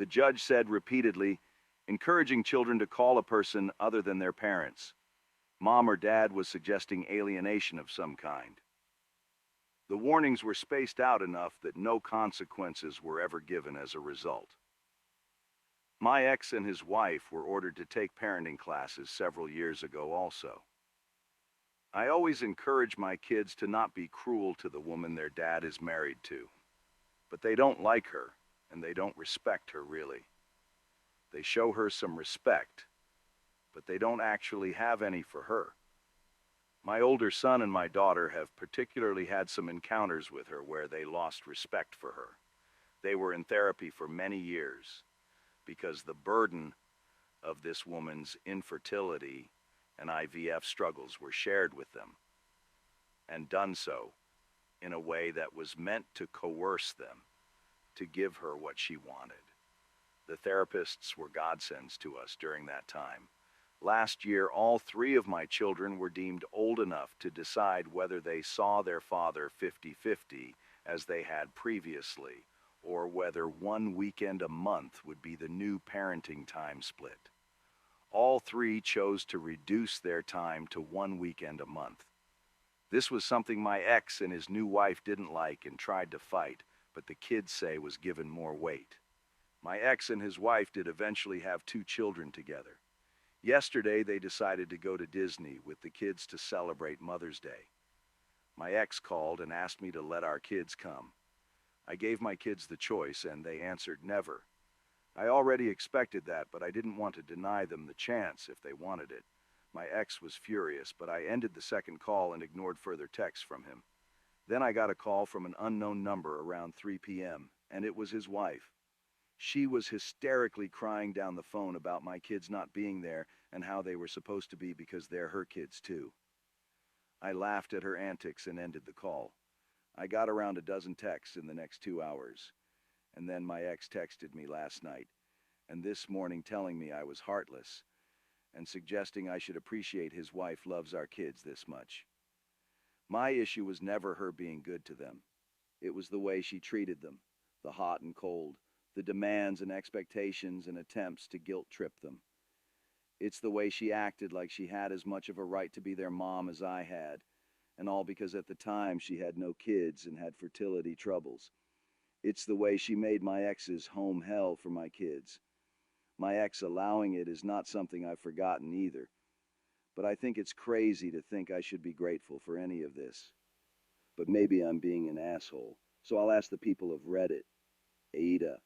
The judge said repeatedly, encouraging children to call a person other than their parents. Mom or dad was suggesting alienation of some kind. The warnings were spaced out enough that no consequences were ever given as a result. My ex and his wife were ordered to take parenting classes several years ago also. I always encourage my kids to not be cruel to the woman their dad is married to. But they don't like her, and they don't respect her really. They show her some respect, but they don't actually have any for her. My older son and my daughter have particularly had some encounters with her where they lost respect for her. They were in therapy for many years because the burden of this woman's infertility and IVF struggles were shared with them, and done so in a way that was meant to coerce them to give her what she wanted. The therapists were godsends to us during that time. Last year, all three of my children were deemed old enough to decide whether they saw their father 50-50 as they had previously, or whether one weekend a month would be the new parenting time split. All three chose to reduce their time to one weekend a month. This was something my ex and his new wife didn't like and tried to fight, but the kids say was given more weight. My ex and his wife did eventually have 2 children together. Yesterday, they decided to go to Disney with the kids to celebrate Mother's Day. My ex called and asked me to let our kids come. I gave my kids the choice and they answered never. I already expected that, but I didn't want to deny them the chance if they wanted it. My ex was furious, but I ended the second call and ignored further texts from him. Then I got a call from an unknown number around 3 p.m., and it was his wife. She was hysterically crying down the phone about my kids not being there and how they were supposed to be because they're her kids too. I laughed at her antics and ended the call. I got around a dozen texts in the next 2 hours, and then my ex texted me last night, and this morning telling me I was heartless, and suggesting I should appreciate his wife loves our kids this much. My issue was never her being good to them. It was the way she treated them, the hot and cold, the demands and expectations and attempts to guilt trip them. It's the way she acted like she had as much of a right to be their mom as I had, and all because at the time she had no kids and had fertility troubles. It's the way she made my ex's home hell for my kids. My ex allowing it is not something I've forgotten either, but I think it's crazy to think I should be grateful for any of this. But maybe I'm being an asshole, so I'll ask the people of Reddit. Ada,